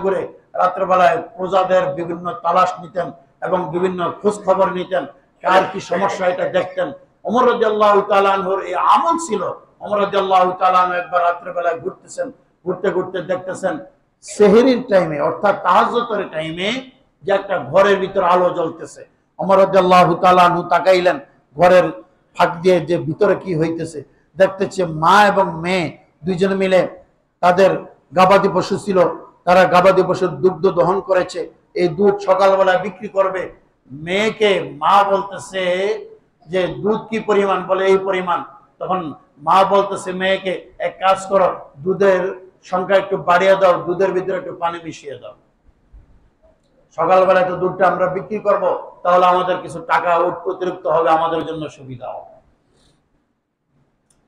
Speaker 1: ঘুরে রাতের বেলায় প্রজাদের বিভিন্ন তালাশ নিতেন এবং বিভিন্ন খোঁজ খবর নিতেন, কার কি সমস্যা এটা দেখতেন। ওমর রাদিয়াল্লাহু তাআলা আনহুর এই আমল ছিল। ওমর রাদিয়াল্লাহু তাআলা আনহু একবার রাতের বেলায় ঘুরতেছেন, ঘুরতে ঘুরতে দেখতেছেন সেহরির টাইমে, অর্থাৎ তাহাজ্জুদের টাইমে, যে একটা ঘরের ভিতর আলো জ্বলতেছে। ওমর রাদিয়াল্লাহু তাআলা আনহু তাকাইলেন ঘরের ফাঁক দিয়ে যে ভিতরে কি হইতেছে। দেখতেছে মা এবং মেয়ে দুইজনে মিলে, তাদের গাবাদি পশু ছিল, তারা গাবাদি পশুর দুগ্ধ দহন করেছে, এই দুধ সকালবেলা বিক্রি করবে। মেয়েকে মা বলতেছে যে দুধ কি পরিমাণ, বলে এই পরিমাণ। তখন মা বলতেছে মেয়েকে, এক কাজ করো, দুধের সংখ্যা একটু বাড়িয়ে দাও, দুধের ভিতরে একটু পানি মিশিয়ে দাও, সকালবেলায় তো দুধটা আমরা বিক্রি করব, তাহলে আমাদের কিছু টাকা অতিরিক্ত হবে, আমাদের জন্য সুবিধা হবে।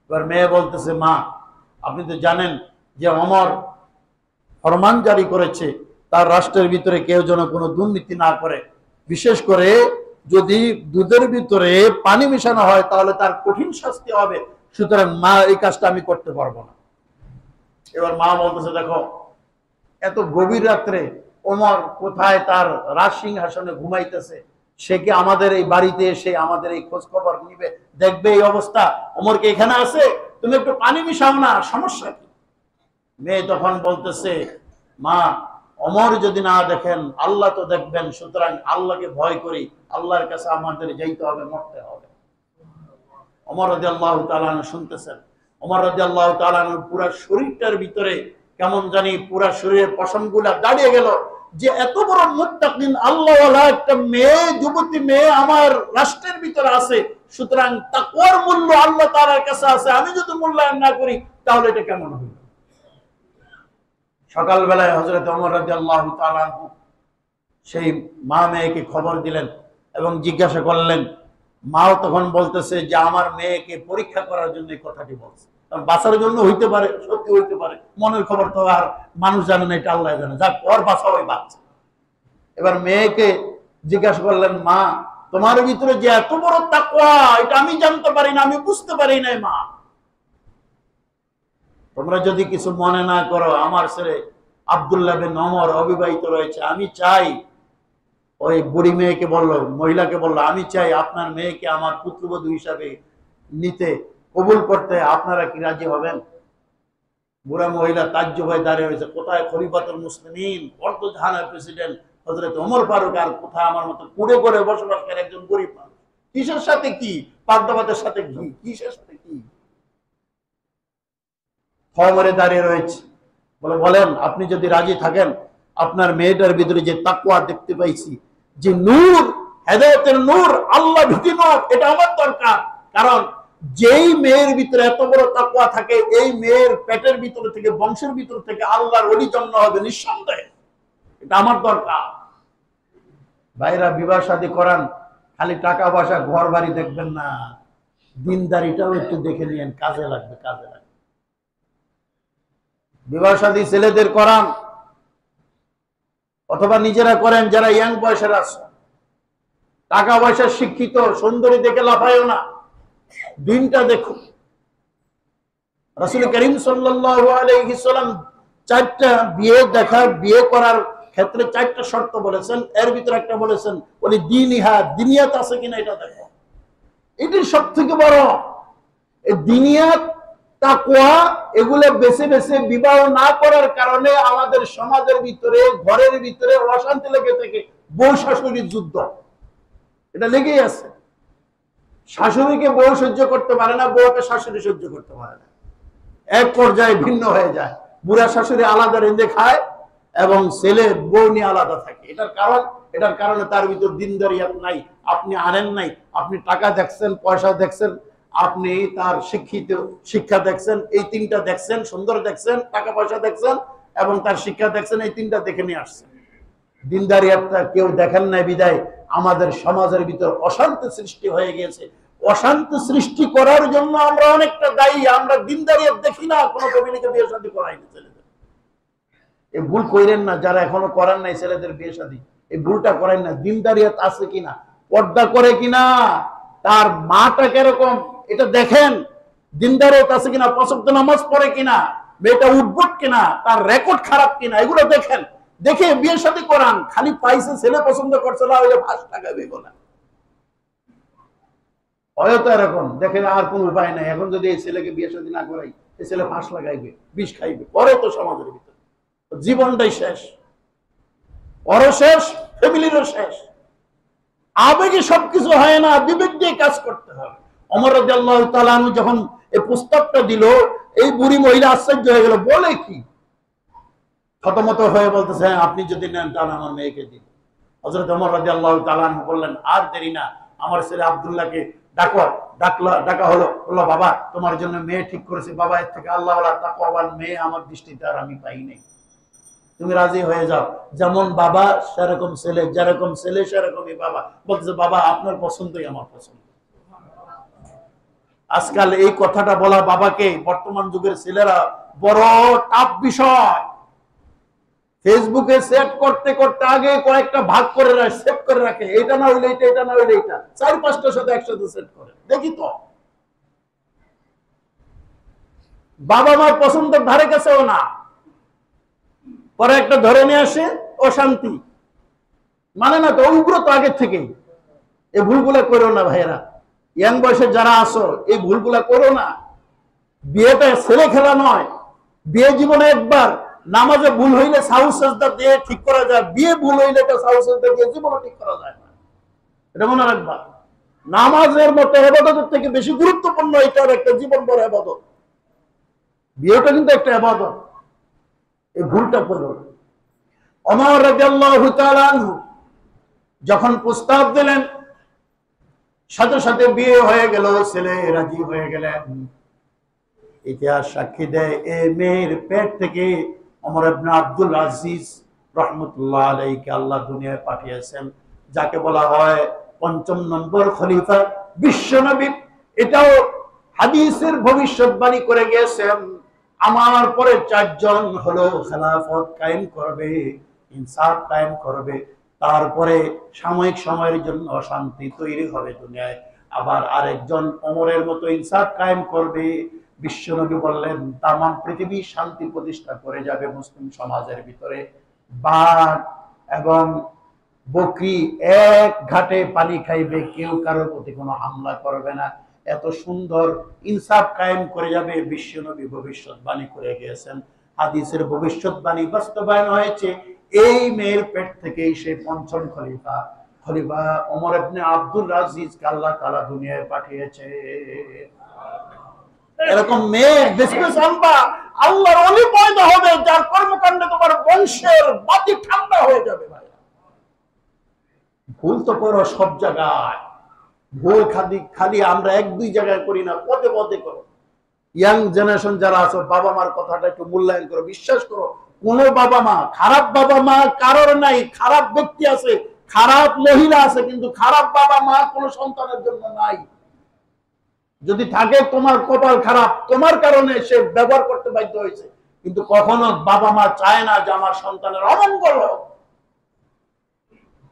Speaker 1: এবার মেয়ে বলতেছে, মা আপনি তো জানেন যে ওমর ফরমান জারি করেছে তার রাষ্ট্রের ভিতরে কেউ যেন কোনো দুর্নীতি না করে, বিশেষ করে যদি দুধের ভিতরে পানি মেশানো হয় তাহলে তার কঠিন শাস্তি হবে, সুতরাং মা এই কাজটা আমি করতে পারবো না। এবার মা বলতেছে, দেখো এত গভীর রাত্রে ওমর কোথায় তার রাজ সিংহাসনে ঘুমাইতেছে, সে কি আমাদের এই বাড়িতে এসে আমাদের এই খোঁজ খবর নিবে, দেখবে এই অবস্থা, ওমরকে এখানে আছে, তুমি একটু পানি মিশাও না, সমস্যা কি? মেয়ে তখন বলতেছে, মা ওমর যদি না দেখেন আল্লাহ তো দেখবেন, সুতরাং আল্লাহকে ভয় করি, আল্লাহর কাছে আমাদের যাইতে হবে, মরতে হবে। ওমর রাদিয়াল্লাহু তাআলা শুনতেছেন। ওমর রাদিয়াল্লাহু তাআলা পুরো শরীরটার ভিতরে কেমন জানি পুরো শরীরের পশমগুলা দাঁড়িয়ে গেল, যে এত বড় মুত্তাকিন আল্লাহওয়ালা একটা মেয়ে, যুবতী মেয়ে আমার রাষ্ট্রের ভিতরে আছে, সুতরাং তাকওয়ার মূল্য আল্লাহ তাআলার কাছে আছে, আমি যদি মূল্যায়ন না করি তাহলে এটা কেমন হবে? সকালবেলায় হযরত ওমর রাদিয়াল্লাহু তাআলা সেই মা মেয়েকে খবর দিলেন এবং জিজ্ঞাসা করলেন। মাও তখন বলতেছে যে আমার মেয়েকে পরীক্ষা করার জন্য এই কথাটি বলছে, কারণ বাঁচার জন্য হইতে পারে, সত্যি হইতে পারে, মনের খবর তো আর মানুষ জানে না, এটা আল্লাহ জানে, যাক ওর বাঁচা ওই বাচ্চা। এবার মেয়েকে জিজ্ঞাসা করলেন, মা তোমার ভিতরে যে এত বড় তাকওয়া, এটা আমি জানতে পারি না, আমি বুঝতে পারি নাই মা। তোমরা যদি কিছু মনে না করো, আমার ছেলে আব্দুল্লাহ বিন ওমর অবিবাহিত রয়েছে, আমি চাই, ওই বুড়ি মেয়েকে বললো, মহিলাকে বললো, আমি চাই আপনার মেয়েকে আমার পুত্রবধূ হিসাবে নিতে, কবুল করতে, আপনারা কি রাজি হবেন? বুড়া মহিলা তাজ্জুব হয়ে দাঁড়িয়ে রয়েছে, কোথায় খলিফাতুল মুসলিমিন, অর্ধজাহানের প্রেসিডেন্ট হযরত ওমর ফারুক, আর কোথায় আমার মতো কুড়ে করে বসবাসকারী একজন গরিব মানুষ, কিসের সাথে কি, পান্তাভাতের সাথে ঘি, কিসের সাথে কি? খবরে দাঁড়িয়ে রয়েছে, বলে বলেন আপনি যদি রাজি থাকেন, আপনার মেয়েটার ভিতরে যে তাকওয়া দেখতে পাইছি, যে নূর, হেদায়েতের নূর, আল্লাহ ভীতি নূর, এটা আমার দরকার। কারণ যেই মেয়ের ভিতরে এত বড় তাকওয়া থাকে, এই মেয়ের পেটের ভিতরে থেকে, বংশের ভিতর থেকে আল্লাহর ওলি জন্ম হবে নিঃসন্দেহে, এটা আমার দরকার। ভাইরা, বিবাহ শাদী করান, খালি টাকা পয়সা ঘর বাড়ি দেখবেন না, দিনদারিটাও একটু দেখে নিয়েন, কাজে লাগবে, কাজে লাগবে। বিবাহ শাদী ছেলেদের করান অথবা নিজেরা করেন যারা ইয়াং বয়সের আছে, টাকা পয়সা শিক্ষিত সুন্দরী দেখে লাফায়ও না, দিনটা দেখো। রাসূল করিম সাল্লাল্লাহু আলাইহি সাল্লাম চারটা বিয়ে করার ক্ষেত্রে চারটা শর্ত বলেছেন, এর ভিতরে একটা বলেছেন বলে দিনিহা, দিনিয়াত আছে কিনা এটা দেখো। এটি সব থেকে বড়, এই দিনিয়াত তাকওয়া এগুলো বেছে বেছে বিবাহ না করার কারণে আমাদের সমাজের ভিতরে, ঘরের ভিতরে অশান্তি লেগে থাকে, বউ শাশুড়ির যুদ্ধ এটা লেগেই আছে। শাশুড়িকে বউ সহ্য করতে পারে না, বউকে শাশুড়ি সহ্য করতে পারে না, এক পর্যায়ে ভিন্ন হয়ে যায়, বুড়া শাশুড়ি আলাদা রেঁধে খায় এবং ছেলে বউ নিয়ে আলাদা থাকে। এটার কারণে তার ভিতর দিনদারিয়াত নাই, আপনি আনেন নাই, আপনি টাকা দেখছেন, পয়সা দেখছেন, আপনি তার শিক্ষা দেখছেন, এই তিনটা দেখছেন, সুন্দর দেখছেন, টাকা পয়সা দেখছেন এবং তার শিক্ষা দেখছেন, এই তিনটা দেখে নিয়ে আসছেন। দিনদারিয়াতটা কেউ দেখেন নাই বিদায় আমাদের সমাজের ভিতর অশান্তি সৃষ্টি হয়ে গেছে। অশান্তি সৃষ্টি করার জন্য আমরা অনেকটা দায়ী, আমরা দিনদারিয়াত দেখি না, কোনো ফ্যামিলিকে বিয়ে শাদী করাই না ছেলেদের। এই ভুল করেন না, যারা এখনো করেন নাই ছেলেদের বিয়ে শাদী, এই ভুলটা করেন না। দিনদারিয়াত আছে কিনা, পর্দা করে কিনা, তার মাটা কিরকম এটা দেখেন, দিনদারিয়াত আছে কিনা, পাঁচ ওয়াক্ত নামাজ পড়ে কিনা, মেয়েটা উদ্ভট কিনা, তার রেকর্ড খারাপ কিনা, এগুলো দেখেন, দেখে বিয়ে শাদী করান। খালি পাইছে, ছেলে পছন্দ করছে না, ওই ফাঁস টাকা বেগো না, হয়তো এরকম দেখে আর কোন উপায় নাই। এখন যদি এই ছেলেকে বিয়ে শাদী না করাই, এই ছেলে ফাঁস লাগাইবে, বিষ খাইবে, পরে তো সমাজের ভিতরে জীবনটাই শেষ, পরও শেষ, ফ্যামিলিরও শেষ। আবেগে সবকিছু হয় না, বিবেক দিয়ে কাজ করতে হবে। ওমর রাদিয়াল্লাহু তাআলা আনহু যখন এই প্রস্তাবটা দিল, এই বুড়ি মহিলা আশ্চর্য হয়ে গেল, বলে কি, থতমত হয়ে বলতেছে, আপনি যদি নেন তাহলে আমার মেয়েকে দিন। হযরত ওমর রাদিয়াল্লাহু তাআলা আনহু বললেন, আর দেরি না, আমার ছেলে আব্দুল্লাহকে ডাকো, ডাকা হলো, বললো বাবা তোমার জন্য মেয়ে ঠিক করেছে, বাবা এর থেকে আল্লাহ তাকওয়াবান মেয়ে আমার দৃষ্টিতে আর আমি পাই নাই, তুমি রাজি হয়ে যাও, যেমন বাবা সেরকম ছেলে, যেরকম ছেলে সেরকমই বাবা। বলতেছে বাবা আপনার পছন্দই আমার পছন্দ। আজকাল এই কথাটা বলা বাবাকে বর্তমান যুগের ছেলেরা বড় টাফ বিষয়। ফেসবুকে সেট করতে করতে আগে কয়েকটা ভাগ করে সেট করে রাখে, এটা না হইলে এটা, এটা না হইলে এটা, 4-5টার সাথে একসাথে সেট করে। দেখি তো বাবা মার পছন্দের ধারে কাছেও না, পরে একটা ধরে নিয়ে আসে অশান্তি, মানে না তো উগ্র তো আগের থেকেই। এই ভুলগুলা করো না ভাইয়েরা, ইয়াং বয়সে যারা আসো এই ভুলগুলা করো না। বিয়েটা ছেলে খেলা নয়, বিয়ে জীবনে একবার। নামাজে ভুল হইলে সাহু সাজদা দিয়ে ঠিক করা যায়, বিয়ে ভুল হইলে এটা সাহু সাজদা দিয়ে জীবনে ঠিক করা যায় না, এটা মনে রাখবা। নামাজের মতো ইবাদতের থেকে বেশি গুরুত্বপূর্ণ এটার একটা জীবন বড় ইবাদত, বিয়েটা কিন্তু একটা ইবাদত। এই ভুলটা করো। ওমর রাদিয়াল্লাহু তাআলা আনহু যখন প্রস্তাব দিলেন, সাথে সাথে বিয়ে হয়ে গেল, ছেলে রাজি হয়ে গেলেন। ইতিহাস সাক্ষী দেয় এই মেয়ের পেট থেকে ওমর ইবনে আব্দুল আজিজ রাহমাতুল্লাহ আলাইহি আল্লাহ দুনিয়ায় পাঠিয়েছেন, যাকে বলা হয় ৫ম নম্বর খলিফা, বিশ্বনবী। এটাও হাদিসের ভবিষ্যৎবাণী করে গিয়েছেন, আমার পরে 4 জন হলো খেলাফত কায়েম করবে, ইনসাফ কায়েম করবে, তারপরে সাময়িক সময়ের জন্য অশান্তি তৈরি হবে দুনিয়ায়, আবার আরেকজন ওমরের মতো ইনসাফ কায়েম করবে। বিশ্বনবী বললেন তামাম পৃথিবী শান্তি প্রতিষ্ঠা করে যাবে মুসলিম সমাজের ভিতরে। বাঘ এবং বকরি এক ঘাটে পানি খাইবে, কেউ কারোর প্রতি কোনো হামলা করবে না, এত সুন্দর ইনসাফ কায়েম করে যাবে। বিশ্বনবী ভবিষ্যৎবাণী করে গিয়েছেন, হাদিসের ভবিষ্যৎবাণী বাস্তবায়ন হয়েছে। এই মেয়ের পেট থেকেই সেই ৫ম খলিফা ওমর ইবনে আব্দুল আজিজকে আল্লাহ তাআলা দুনিয়ায় পাঠিয়েছে। এরকম মেয়ে বিজনেস আনবা, আল্লাহর ওলি পয়দা হবে, যার কর্মকাণ্ডে তোমার বংশের বাতি ঠান্ডা হয়ে যাবে। ভাই ভুল তো করো সব জায়গায়, ভুল খালি আমরা 1-2 জায়গায় করি না, পদে পদে করো। ইয়াং জেনারেশন যারা আছো, বাবা মার কথাটা একটু মূল্যায়ন করো। বিশ্বাস করো কোন বাবা মা, খারাপ বাবা মা কারোর নাই। খারাপ ব্যক্তি আছে, খারাপ মহিলা আছে, কিন্তু খারাপ বাবা মা কোন সন্তানের জন্য নাই। যদি থাকে তোমার কপাল খারাপ, তোমার কারণে সে ব্যবহার করতে বাধ্য হয়েছে, কিন্তু কখনো বাবা মা চায় না যে আমার সন্তানের অমঙ্গল হোক।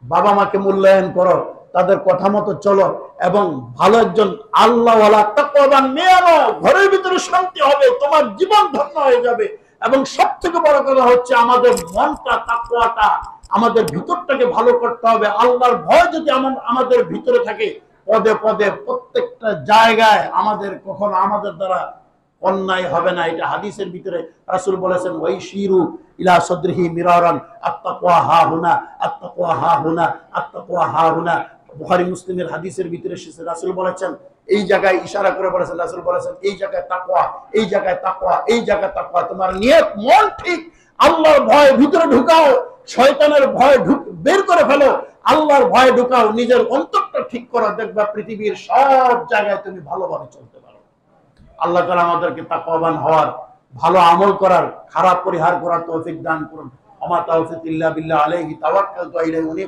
Speaker 1: বাবা মাকে মূল্যায়ন করো, তাদের কথা মতো চলো, এবং ভালো একজন আল্লাহওয়ালা তাকওয়াবান মেয়ে আনো, ঘরের ভিতরে শান্তি হবে, তোমার জীবন ধন্য হয়ে যাবে। এবং সব থেকে বড় কথা হচ্ছে আমাদের মনটা, তাকওয়াটা, আমাদের ভিতরটাকে ভালো করতে হবে। আল্লাহর ভয় যদি আমাদের ভিতরে থাকে, পদে পদে প্রত্যেকটা জায়গায় আমাদের কখনো আমাদের দ্বারা অন্যায় হবে না। এটা হাদিসের ভিতরে রাসূল বলেছেন, ওয়াইশিরু ইলা সাদরিহি মিরারান আত্তাকওয়া হা হুনা, আত্তাকওয়া হা হুনা, আত্তাকওয়া হা হুনা। বুখারী মুসলিমের হাদিসের ভিতরে এসেছে, রাসূল বলেছেন, এই জায়গায় ইশারা করে বলেছেন, রাসূল বলেছেন এই জায়গায় তাকওয়া, এই জায়গায় তাকওয়া, এই জায়গায় তাকওয়া। তোমার নিয়ত মন ঠিক, আল্লাহর ভয় ভিতরে ঢুকাও, শয়তানের ভয় বের করে ফেলো, আল্লাহর ভয় ঢুকাও, নিজের অন্তরটা ঠিক করো, দেখবা পৃথিবীর সব জায়গায় তুমি ভালোভাবে চলতে পারো। আল্লাহ তাআলা আমাদেরকে তাকওয়াবান হওয়ার, ভালো আমল করার, খারাপ পরিহার করার তৌফিক দান করুন। আমা তাওফিক ইল্লা বিল্লাহ আলাইহি তাওয়াক্কালতু ওয়া ইলাইহি উনীব।